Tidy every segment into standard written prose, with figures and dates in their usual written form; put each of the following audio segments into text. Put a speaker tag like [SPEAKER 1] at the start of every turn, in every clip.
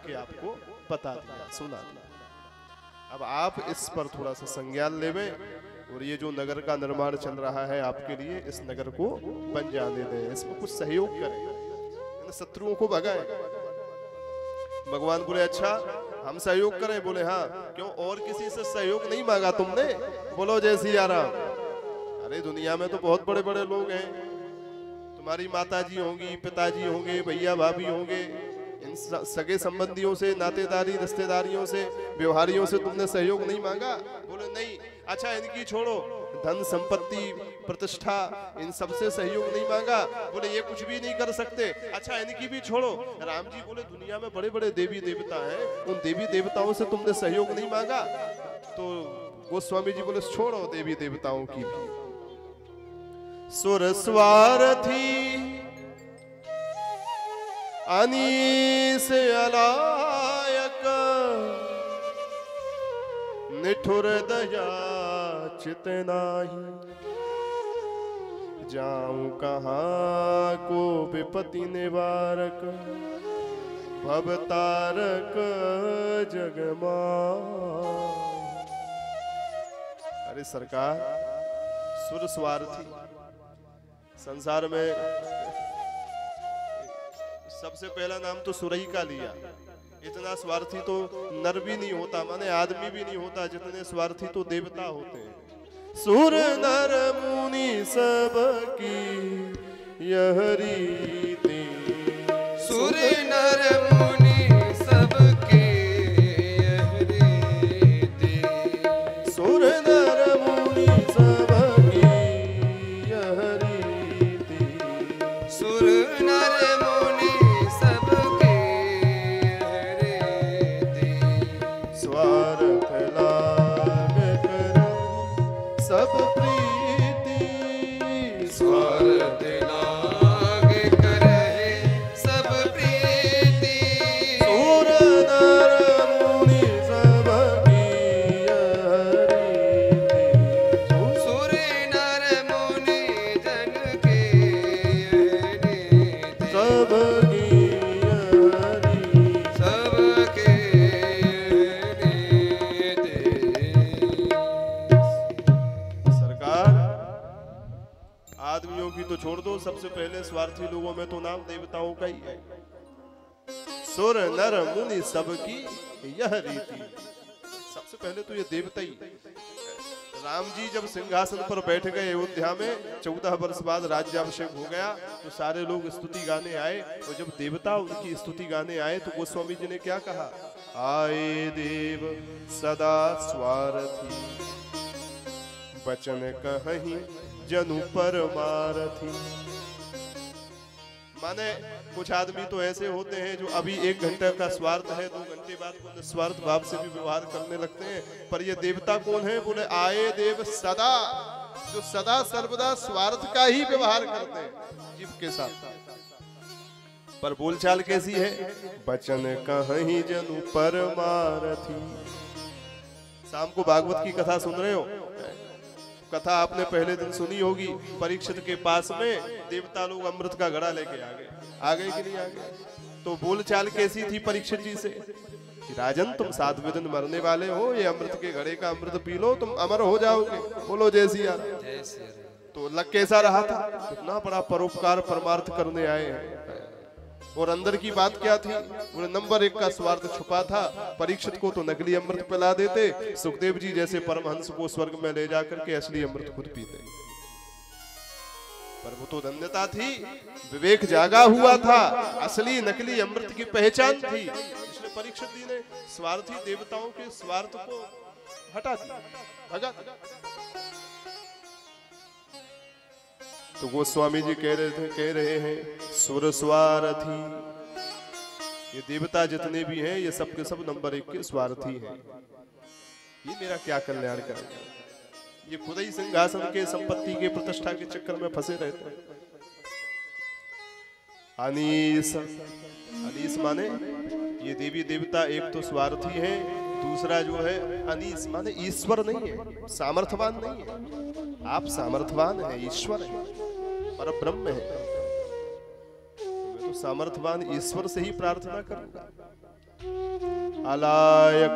[SPEAKER 1] करके आपको बता दिया, सुना दिया। अब आप इस पर थोड़ा सा संज्ञान लेवे और ये जो नगर का निर्माण चल रहा है आपके लिए, इस नगर को बन जाने दें, इसमें कुछ सहयोग करें, शत्रुओं को भगाएं। भगवान बोले अच्छा हम सहयोग करें? बोले हाँ। क्यों, और किसी से सहयोग नहीं मांगा तुमने? बोलो जय सिया राम। अरे दुनिया में तो बहुत बड़े बड़े लोग हैं, तुम्हारी माता जी होंगी, पिताजी होंगे, भैया भाभी होंगे, इन सगे संबंधियों से, नातेदारी रिश्तेदारियों से, व्यवहारियों से तुमने सहयोग नहीं मांगा? बोले नहीं। अच्छा इनकी छोड़ो, धन संपत्ति प्रतिष्ठा इन सबसे सहयोग नहीं मांगा? बोले ये कुछ भी नहीं कर सकते। अच्छा इनकी भी छोड़ो। राम जी बोले दुनिया में बड़े बड़े देवी देवता हैं, उन देवी देवताओं से तुमने सहयोग नहीं मांगा? तो गोस्वामी जी बोले छोड़ो देवी देवताओं की भी। सुर स्वार्थी अनीस अलायक निठुर दया चित नाही, जाऊं कहाँ को विपत्ति निवारक भवतारक जगमा। अरे सरकार, सुर स्वार्थी, संसार में सबसे पहला नाम तो सुरई का लिया। इतना स्वार्थी तो नर भी नहीं होता, माने आदमी भी नहीं होता, जितने स्वार्थी तो देवता होते हैं। सुर नर मुनि सब की यह रीति,
[SPEAKER 2] सुर नर मुनि सब की यह रीति,
[SPEAKER 1] सुर नर मुनि सब की यह रीति,
[SPEAKER 2] सुर नर मुनि सब की यह रीति,
[SPEAKER 1] स्वार्थ लाग कर सब प्रीति,
[SPEAKER 2] स्वार्थ लाग करहि सब प्रीति,
[SPEAKER 1] सुर नर मुनि सब की यह रीति,
[SPEAKER 2] सुर नर मुनि जन की यह रीति,
[SPEAKER 1] सब की यह रीति।
[SPEAKER 2] सबके रीति।
[SPEAKER 1] सरकार, आदमियों की तो छोड़ दो, सबसे पहले स्वार्थी लोगों में तो नाम देवताओं का ही है। सुर नर मुनि सबकी यह रीति, सबसे पहले तो ये देवता ही। राम जी जब सिंहासन पर बैठ गए अयोध्या में, 14 वर्ष बाद राज्याभिषेक हो गया, तो सारे लोग स्तुति गाने आए, और जब देवता उनकी स्तुति गाने आए तो गोस्वामी जी ने क्या कहा? आए देव सदा स्वार्थी, बचन कहीं जनु परमारथी। माने कुछ आदमी तो ऐसे होते हैं जो अभी 1 घंटे का स्वार्थ है, 2 घंटे बाद वो निस्वार्थ भाव से भी व्यवहार करने लगते हैं। पर ये देवता कौन है? बोले आए देव सदा, जो सदा सर्वदा स्वार्थ का ही व्यवहार करते हैं जीव के साथ। पर बोलचाल कैसी है? बचन कहीं जनु परमारथी। शाम को भागवत की कथा सुन रहे हो? कथा आपने पहले दिन सुनी होगी। परीक्षित के पास में देवता लोग अमृत का घड़ा लेके आ गए कि नहीं आ गए? तो बोलचाल कैसी थी परीक्षित जी से कि राजन तुम 7वें दिन मरने वाले हो, ये अमृत के घड़े का अमृत पी लो, तुम अमर हो जाओगे। बोलो जय सिया राम। तो लग कैसा रहा था? कितना बड़ा परोपकार परमार्थ करने आए हैं। और अंदर की बात क्या थी? बोले नंबर 1 का स्वार्थ छुपा था। परीक्षित को तो नकली अमृत पिला देते, सुखदेव जी जैसे परमहंस को स्वर्ग में ले जाकर के असली अमृत खुद पीते। पर वो तो धन्यता थी, विवेक जागा हुआ था, असली नकली अमृत की पहचान थी। इसलिए परीक्षित जी ने स्वार्थी देवताओं के स्वार्थ को हटा दिया, भगा दिया। तो गोस्वामी जी कह रहे हैं सुर स्वार्थी, ये देवता जितने भी हैं ये सब के सब नंबर 1 के स्वार्थी हैं। ये मेरा क्या कल्याण करेगा? ये खुद ही सिंहासन के संपत्ति के प्रतिष्ठा के चक्कर में फंसे रहते हैं। अनीस, अनीस माने ये देवी देवता एक तो स्वार्थी है, दूसरा जो है अनीस माने ईश्वर नहीं है, सामर्थ्यवान नहीं है। आप सामर्थ्यवान है, ईश्वर है, पर ब्रह्म है। मैं तो सामर्थ्यवान ईश्वर से ही प्रार्थना करूंगा। अलायक,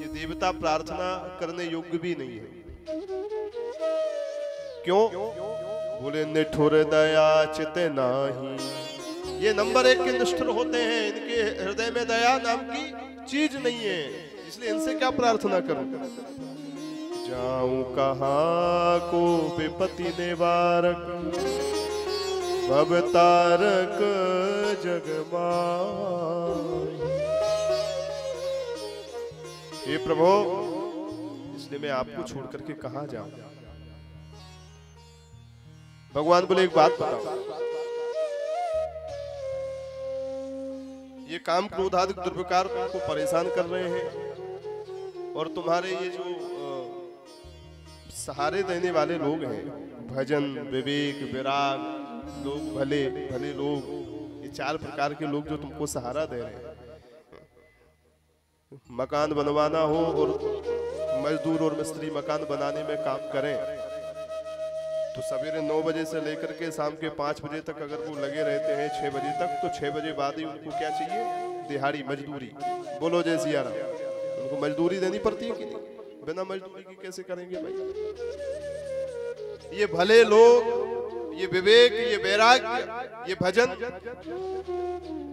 [SPEAKER 1] ये देवता प्रार्थना करने योग्य भी नहीं है। क्यों? बोले निठुर दया चित नाही, ये नंबर 1 के निष्ठुर होते हैं, इनके हृदय में दया नाम की चीज नहीं है, इसलिए इनसे क्या प्रार्थना करूं। जाऊं कहाँ को विपत्ति निवारक, भव तारक जगमाई। हे प्रभु, इसलिए मैं आपको छोड़ करके कहां जाऊं। भगवान बोले एक बात बताओ, ये काम क्रोध आदि दुर्विकार तुमको परेशान कर रहे हैं, और तुम्हारे ये जो सहारे देने वाले लोग हैं, भजन विवेक विराग लोग, भले भले लोग, ये 4 प्रकार के लोग जो तुमको सहारा दे रहे हैं। मकान बनवाना हो और मजदूर और मिस्त्री मकान बनाने में काम करें तो सवेरे 9 बजे से लेकर के शाम के 5 बजे तक अगर वो लगे रहते हैं 6 बजे तक, तो 6 बजे बाद ही उनको क्या चाहिए? दिहाड़ी, मजदूरी। बोलो जय सिया राम। उनको मजदूरी देनी पड़ती है कि नहीं? बिना मजदूरी की कैसे करेंगे भाई? ये भले लोग, ये विवेक, ये वैराग्य, ये भजन,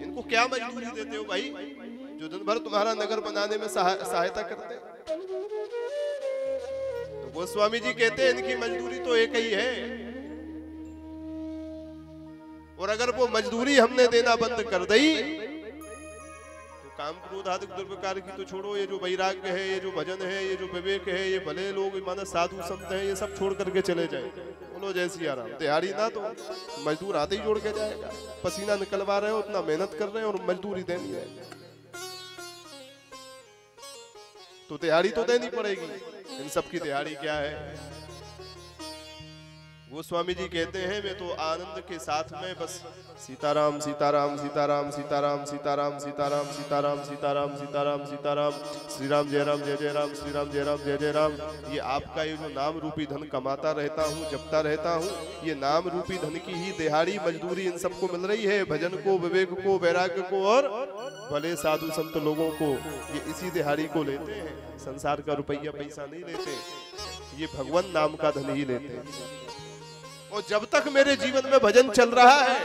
[SPEAKER 1] इनको क्या मजदूरी देते हो भाई, जो दिन भर तुम्हारा नगर बनाने में सहायता करते हैं? तो गोस्वामी जी कहते हैं इनकी मजदूरी तो एक ही है, और अगर वो मजदूरी हमने देना बंद कर दी तो काम क्रोध आदि दुर्विकार की तो छोड़ो, ये जो वैराग्य है, ये जो भजन है, ये जो विवेक है, ये भले लोग माना साधु संत है, ये सब छोड़ करके चले जाए। बोलो जय सिया राम। दिहाड़ी ना तो मजदूर आते ही जोड़ के जाएगा, पसीना निकलवा रहे हो, उतना मेहनत कर रहे हैं और मजदूरी देनी है तो दिहाड़ी तो देनी पड़ेगी। इन सब की दिहाड़ी क्या है? गोस्वामी जी कहते हैं मैं तो आनंद के साथ में बस सीताराम सीताराम सीताराम सीताराम सीताराम सीताराम सीताराम सीताराम सीताराम सीताराम, श्री राम जय राम जय जय राम, श्री राम जय राम जय जय राम, ये आपका ये जो नाम रूपी धन कमाता रहता हूँ, जपता रहता हूँ। ये नाम रूपी धन की ही दिहाड़ी मजदूरी इन सबको मिल रही है, भजन को, विवेक को, वैराग्य को और भले साधु संत लोगों को, ये इसी दिहाड़ी को लेते हैं। संसार का रुपया पैसा नहीं लेते, ये भगवान नाम का धन ही लेते हैं। और जब तक मेरे जीवन में भजन चल रहा है,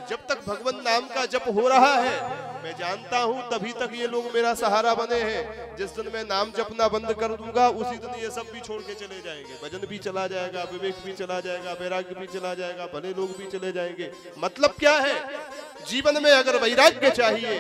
[SPEAKER 1] जब तक भगवान नाम का जप हो रहा है, मैं जानता हूं तभी तक ये लोग मेरा सहारा बने हैं। जिस दिन मैं नाम जपना बंद कर दूंगा उसी दिन ये सब भी छोड़ के चले जाएंगे। भजन भी चला जाएगा, विवेक भी चला जाएगा, वैराग्य भी चला जाएगा, भले लोग भी चले जाएंगे। मतलब क्या है? जीवन में अगर वैराग्य चाहिए,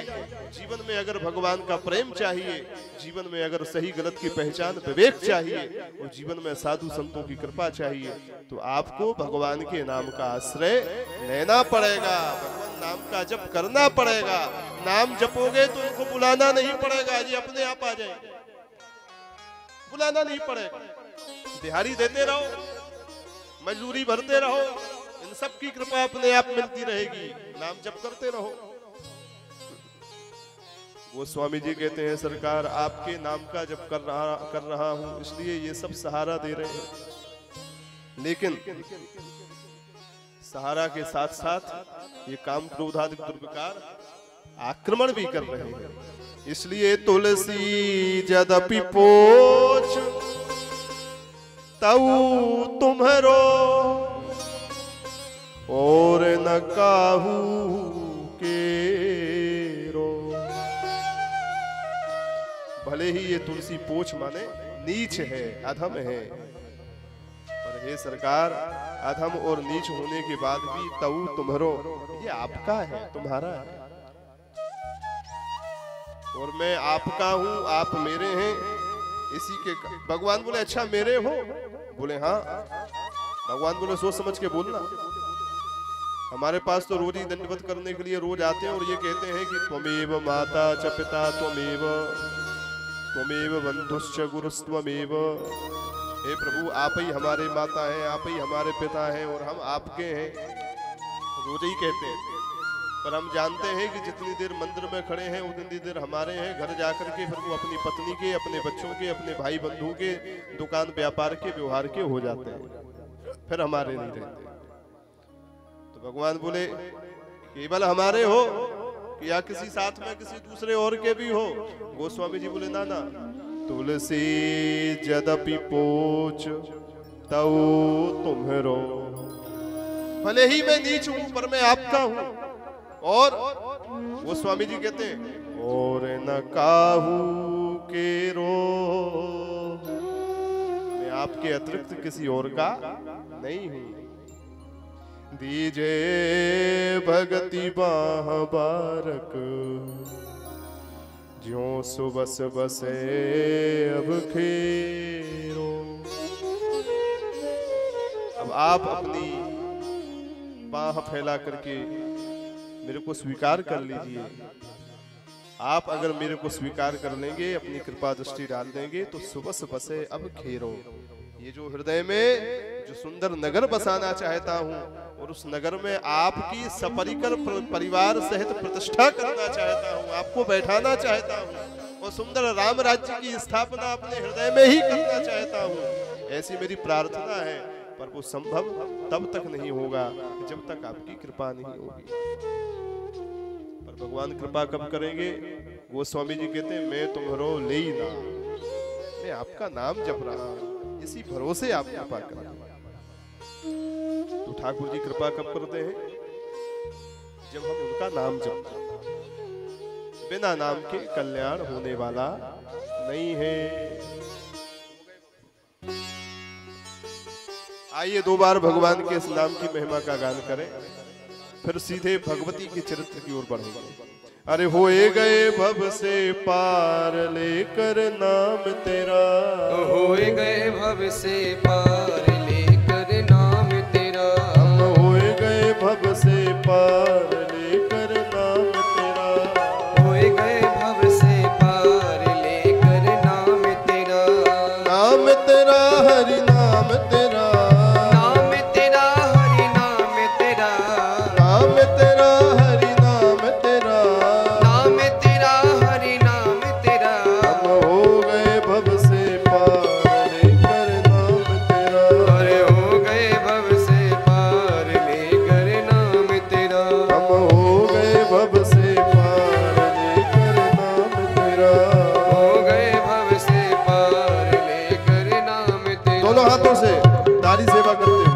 [SPEAKER 1] जीवन में अगर भगवान का प्रेम चाहिए, जीवन में अगर सही गलत की पहचान, विवेक चाहिए, और जीवन में साधु संतों की कृपा चाहिए, तो आपको भगवान के नाम का आश्रय लेना पड़ेगा, भगवान नाम का जप करना पड़ेगा। नाम जपोगे तो उनको बुलाना नहीं पड़ेगा, ये अपने आप आ जाएंगे, बुलाना नहीं पड़ेगा। दिहाड़ी देते रहो, मजदूरी भरते रहो, इन सब की कृपा अपने आप मिलती रहेगी। नाम जप करते रहो। गोस्वामी जी कहते हैं सरकार आपके नाम का जप कर रहा हूं, इसलिए ये सब सहारा दे रहे हैं, लेकिन सहारा के साथ साथ ये काम क्रोध आदि दुर्विकार आक्रमण भी कर रहे हैं। इसलिए तुलसी यद्यपि पोछ तऊ तुम्हारो और न काहू के रो। भले ही ये तुलसी पोछ माने नीच है, अधम है, पर हे सरकार अधम और नीच होने के बाद भी तऊ तुम्हारो, ये आपका है, तुम्हारा है, और मैं आपका हूं, आप मेरे हैं। इसी के भगवान बोले अच्छा मेरे हो? बोले हाँ। भगवान बोले सोच समझ के बोलना। हमारे पास तो रोज ही दंडवत करने के लिए रोज आते हैं और ये कहते हैं कि त्वमेव माता च पिता त्वमेव बंधुश्च गुरुस्त्वमेव। हे प्रभु आप ही हमारे माता हैं, आप ही हमारे पिता हैं और हम आपके हैं, रोज ही कहते हैं। पर हम जानते हैं कि जितनी देर मंदिर में खड़े हैं उतनी देर हमारे हैं। घर जाकर के फिर वो अपनी पत्नी के, अपने बच्चों के, अपने भाई बंधु के, दुकान व्यापार के, व्यवहार के हो जाते हैं, फिर हमारे नहीं रहते। तो भगवान बोले केवल हमारे हो, या किसी साथ में किसी दूसरे और के भी हो। गोस्वामी जी बोले ना ना, तुलसी यद्यपि पोच तऊ तुम्हरो, भले ही मैं नीच हूं पर मैं आपका हूं। और गोस्वामी जी कहते हैं और न काहू के रो, मैं आपके अतिरिक्त किसी और का नहीं हूं। दीजे भगति बाह बारक, ज्यों सुबस बसे अब खेरो। अब आप अपनी बाह फैला करके मेरे को स्वीकार कर लीजिए। आप अगर मेरे को स्वीकार कर लेंगे, अपनी कृपा दृष्टि डाल देंगे, तो सुबस बसे अब खेरो। ये जो हृदय में जो सुंदर नगर बसाना चाहता हूँ, और उस नगर में आपकी सपरिकर परिवार सहित प्रतिष्ठा करना चाहता हूँ, आपको बैठाना चाहता हूँ, और सुंदर राम राज्य की स्थापना अपने हृदय में ही करना चाहता हूँ। ऐसी मेरी प्रार्थना है, पर वो संभव तब तक नहीं होगा जब तक आपकी कृपा नहीं होगी। पर भगवान कृपा कब करेंगे? गोस्वामी जी कहते हैं मैं तुम्हारो ले ही ना, मैं आपका नाम जप रहा हूं, इसी भरोसे आप कृपा करें। तो ठाकुर जी कृपा कब करते हैं? जब हम उनका नाम जपते हैं। बिना नाम के कल्याण होने वाला नहीं है। आइए दो बार भगवान के इस नाम की महिमा का गान करें, फिर सीधे भगवती के चरित्र की ओर बढ़ेंगे। अरे होए गए भव से पार लेकर नाम तेरा,
[SPEAKER 2] होए गए भव से पार लेकर नाम तेरा,
[SPEAKER 1] हम होए गए भव से पार लेकर नाम तेरा,
[SPEAKER 2] होए गए भव से पार लेकर नाम तेरा,
[SPEAKER 1] नाम तेरा हरि नाम तेरा,
[SPEAKER 2] नाम तेरा हरि नाम तेरा,
[SPEAKER 1] नाम तेरा हरि नाम तेरा,
[SPEAKER 2] नाम तेरा हरि नाम तेरा,
[SPEAKER 1] हम हो गए भव से पार लेकर नाम तेरा,
[SPEAKER 2] अरे हो गए भव से पार लेकर नाम तेरा,
[SPEAKER 1] हम हो गए भव से पार लेकर नाम तेरा,
[SPEAKER 2] हो गए भव से पार लेकर नाम तेरा।
[SPEAKER 1] दोनों हाथों से दाढ़ी सेवा करते हुए।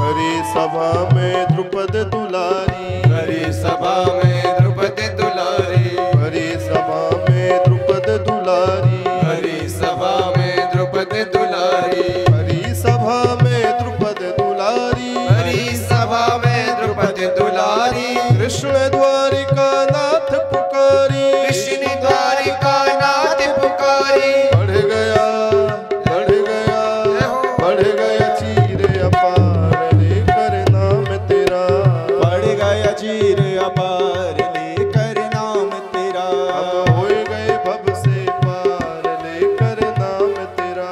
[SPEAKER 1] हरि सभा में द्रुपद दुलारी,
[SPEAKER 2] हरि सभा में द्रुपद दुलारी,
[SPEAKER 1] हरि सभा में द्रुपद दुलारी,
[SPEAKER 2] हरि सभा में द्रुपद दुलारी,
[SPEAKER 1] हरि सभा में द्रुपद दुलारी,
[SPEAKER 2] हरि सभा में द्रुपद दुलारी,
[SPEAKER 1] कृष्ण द्वारिका नाथ पुकारी,
[SPEAKER 2] कृष्ण द्वारिका नाथ पुकारी,
[SPEAKER 1] बढ़ गया बढ़ गया बढ़ गया चीर अपार लेकर नाम तेरा,
[SPEAKER 3] बढ़ गया चीर अपार लेकर नाम तेरा,
[SPEAKER 1] हम होए गए भव से पार लेकर नाम तेरा,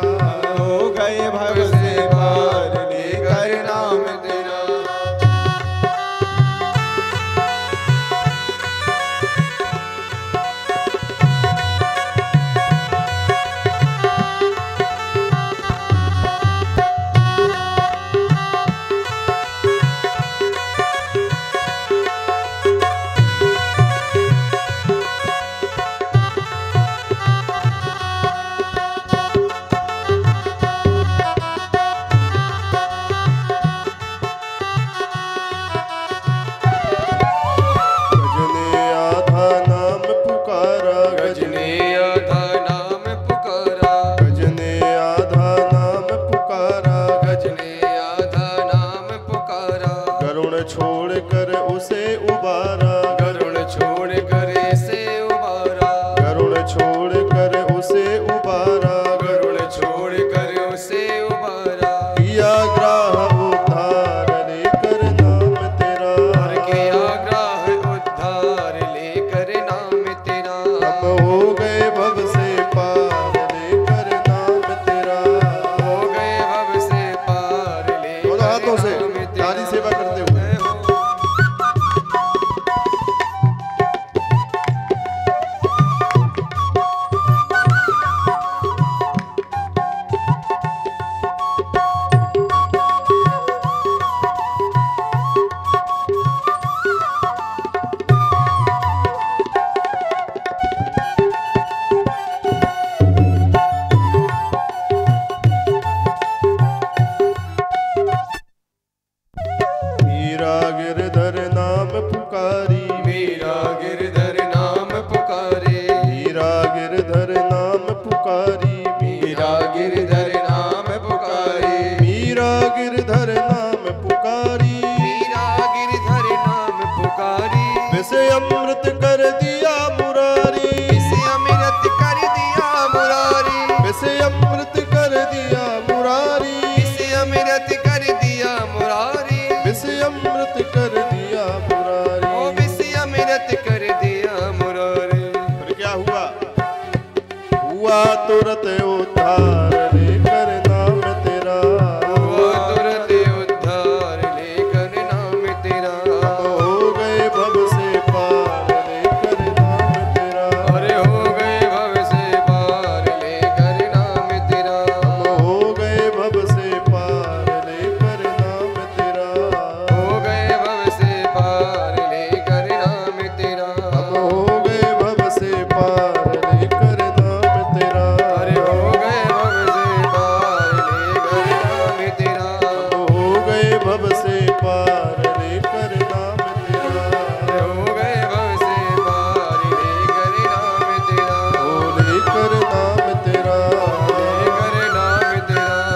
[SPEAKER 3] हो गए भव से पार लेकर नाम तेरा।
[SPEAKER 1] कर दिया मुरारी,
[SPEAKER 2] विषय अमृत कर दिया मुरारी,
[SPEAKER 1] विषय अमृत कर दिया मुरारी,
[SPEAKER 2] विषय अमृत कर दिया मुरारी,
[SPEAKER 1] विषय अमृत कर दिया मुरारी।
[SPEAKER 2] ओ विषय अमृत कर दिया मुरारी।
[SPEAKER 1] फिर क्या हुआ? हुआ तुरंत उद्धार लेकर नाम तेरा,
[SPEAKER 2] हुआ तुरंत उद्धार लेकर नाम तेरा।
[SPEAKER 1] हो गए भव से पार लेकर नाम तेरा,
[SPEAKER 2] अरे हो गए भव से पार लेकर नाम तेरा।
[SPEAKER 1] हो गए भव से पार लेकर नाम तेरा,
[SPEAKER 2] हो गए भव से पार लेकर नाम तेरा।
[SPEAKER 1] हो गए भव से पार लेकर नाम तेरा,
[SPEAKER 2] अरे हो गए भव से पार लेकर नाम तेरा।
[SPEAKER 1] हो गए भव से पार लेकर नाम तेरा,
[SPEAKER 2] अरे हो गए भव से पार लेकर नाम तेरा।
[SPEAKER 1] हो लेकर नाम तेरा,
[SPEAKER 2] लेकर नाम तेरा।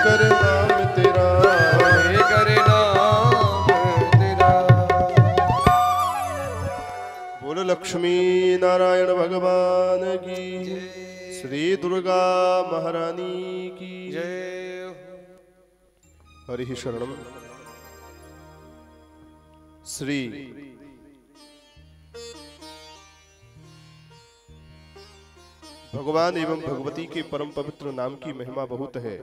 [SPEAKER 1] लेकर नाम तेरा।
[SPEAKER 2] लेकर नाम तेरा।
[SPEAKER 1] बोलो लक्ष्मी नारायण भगवान की, श्री दुर्गा महारानी की
[SPEAKER 2] जय हो।
[SPEAKER 1] हरि शरणम। श्री भगवान एवं भगवती के परम पवित्र नाम की महिमा बहुत है।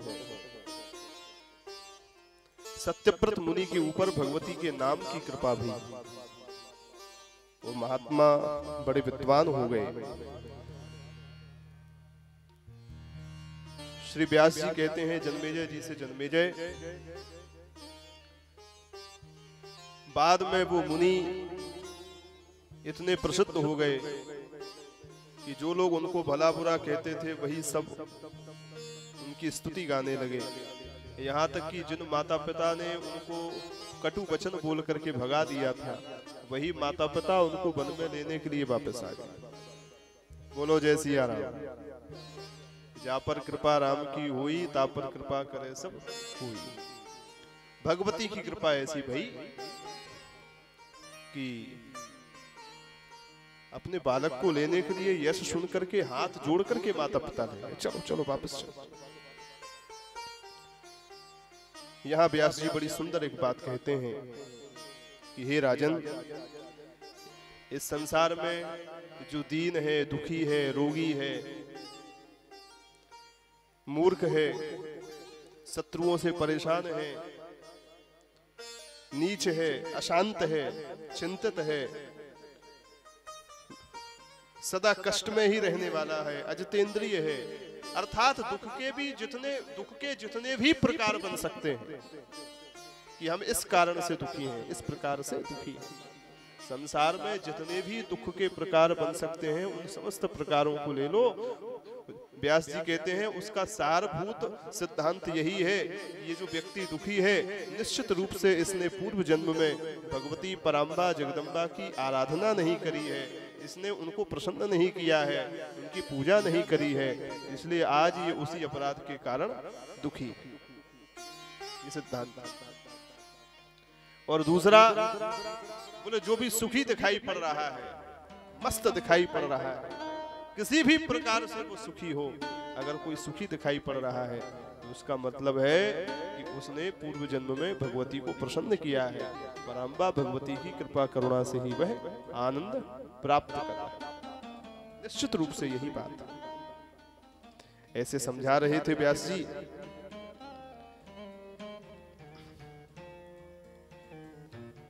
[SPEAKER 1] सत्यव्रत मुनि के ऊपर भगवती के नाम की कृपा भी, वो महात्मा बड़े विद्वान हो गए। श्री व्यास जी कहते हैं जन्मेजय जी से, जन्मेजय बाद में वो मुनि इतने प्रसिद्ध हो गए कि जो लोग उनको भला बुरा कहते थे वही सब उनकी स्तुति गाने लगे। यहाँ तक कि जिन माता पिता ने उनको कटु वचन बोल करके भगा दिया था, वही माता पिता उनको वन में लेने के लिए वापस आ गए। बोलो जय सिया राम। जा पर कृपा राम की हुई, ता पर कृपा करे सब हुई। भगवती की कृपा ऐसी भई कि अपने बालक को लेने के लिए यश सुन करके हाथ जोड़ करके माता पिता ले गए, चलो चलो वापस चलो। यहाँ व्यास जी बड़ी सुंदर एक बात कहते हैं कि हे राजन, इस संसार में जो दीन है, दुखी है, रोगी है, मूर्ख है, शत्रुओं से परेशान है, नीच है, अशांत है, चिंतित है, सदा कष्ट में ही रहने वाला है, अजितेंद्रिय है, अर्थात दुख के जितने भी प्रकार बन सकते हैं कि हम इस कारण से दुखी हैं, इस प्रकार से दुखी हैं। संसार में जितने भी दुख के प्रकार बन सकते हैं उन समस्त प्रकारों को ले लो। व्यास जी कहते हैं उसका सारभूत सिद्धांत यही है, ये जो व्यक्ति दुखी है निश्चित रूप से इसने पूर्व जन्म में भगवती पराम्बा जगदम्बा की आराधना नहीं करी है, इसने उनको प्रसन्न नहीं किया है, उनकी पूजा नहीं करी है, इसलिए आज ये उसी अपराध के कारण दुखी है। ये सिद्धांत। और दूसरा बोले जो भी सुखी दिखाई पड़ रहा है, मस्त दिखाई पड़ रहा है, किसी भी प्रकार से वो सुखी हो, अगर कोई सुखी दिखाई पड़ रहा है तो उसका मतलब है कि उसने पूर्व जन्म में भगवती को प्रसन्न किया है। पराम्बा भगवती की कृपा करुणा से ही वह आनंद प्राप्त कर रहा है। निश्चित रूप से यही बात है। ऐसे समझा रहे थे व्यास जी।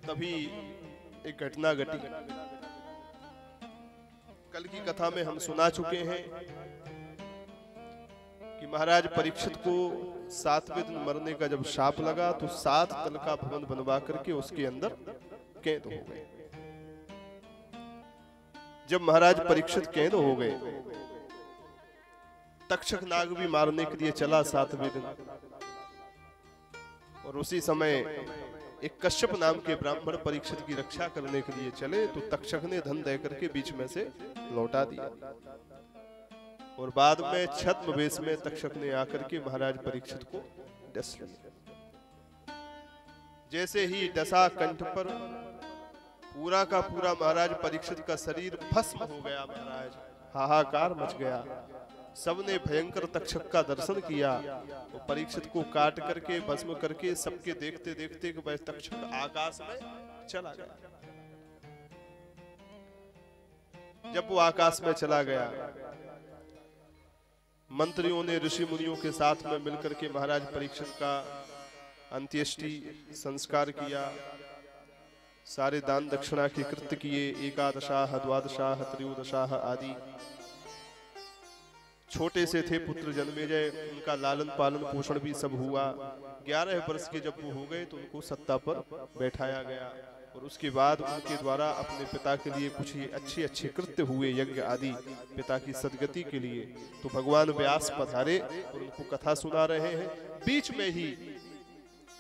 [SPEAKER 1] तभी एक घटना घटी। कल की कथा में हम सुना चुके हैं कि महाराज परीक्षित को 7वें दिन मरने का जब शाप लगा तो 7 तल का भवन बनवा करके उसके अंदर कैद हो गए। जब महाराज परीक्षित कैद हो गए, तक्षक नाग भी मारने के लिए चला 7वें दिन, और उसी समय एक कश्यप नाम के ब्राह्मण परीक्षित की रक्षा करने के लिए चले तो तक्षक ने धन दे करके बीच में से लौटा दिया। और बाद में छद्म वेश में तक्षक ने आकर के महाराज परीक्षित को डस लिया। जैसे ही डसा कंठ पर, पूरा का पूरा महाराज परीक्षित का शरीर भस्म हो गया। महाराज हाहाकार मच गया। सबने भयंकर तक्षक का दर्शन किया। तो परीक्षित को काट करके भस्म करके सबके देखते देखते कि वह तक्षक आकाश में चला गया। जब वो आकाश में चला गया, मंत्रियों ने ऋषि मुनियों के साथ में मिलकर के महाराज परीक्षित का अंत्येष्टि संस्कार किया। सारे दान दक्षिणा के कृत्य किए। एकादशाह द्वादशाह त्रयोदशाह आदि। छोटे से थे पुत्र जन्मेजय, उनका लालन पालन पोषण भी सब हुआ। 11 वर्ष के जब वो हो गए तो उनको सत्ता पर बैठाया गया। और उसके बाद उनके द्वारा अपने पिता के लिए कुछ अच्छे अच्छे कृत्य हुए, यज्ञ आदि, पिता की सदगति के लिए। तो भगवान व्यास पधारे और उनको कथा सुना रहे हैं। बीच में ही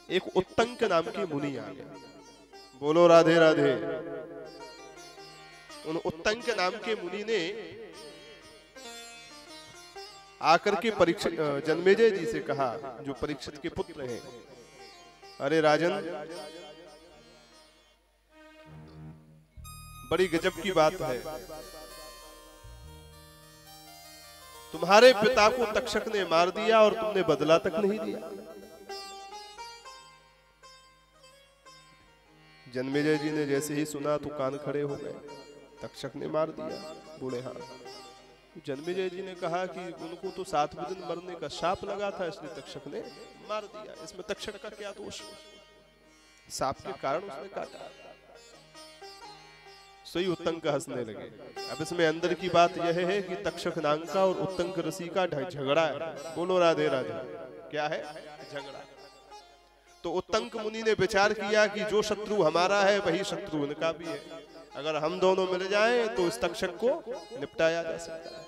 [SPEAKER 1] एक उत्तंक नाम के मुनि आ गए। बोलो राधे राधे। उन उत्तंक नाम के मुनि ने आकर के परीक्षित जन्मेजय जी से कहा, जो परीक्षित के पुत्र हैं, अरे राजन, बड़ी गजब की बात है, तुम्हारे पिता को तक्षक ने मार दिया और तुमने बदला तक नहीं दिया। जन्मेजय जी ने जैसे ही सुना तो कान खड़े हो गए। तक्षक ने मार दिया? बोले हाँ। जन्मेजय जी ने कहा कि उनको तो 7वें दिन मरने का शाप लगा था, इसलिए तक्षक ने मार दिया। इसमें तक्षक का क्या दोष? सांप के कारण उसने काटा। सोई उत्तंक हंसने लगे। अब इसमें अंदर की बात यह है कि तक्षक नाग का और उत्तंक ऋषि का झगड़ा है। बोलो राधे राधे। क्या है? झगड़ा। तो उत्तंक मुनि ने विचार किया कि जो शत्रु हमारा है वही शत्रु उनका भी है। अगर हम दोनों मिल जाएं तो इस तक्षक को निपटाया जा सकता है।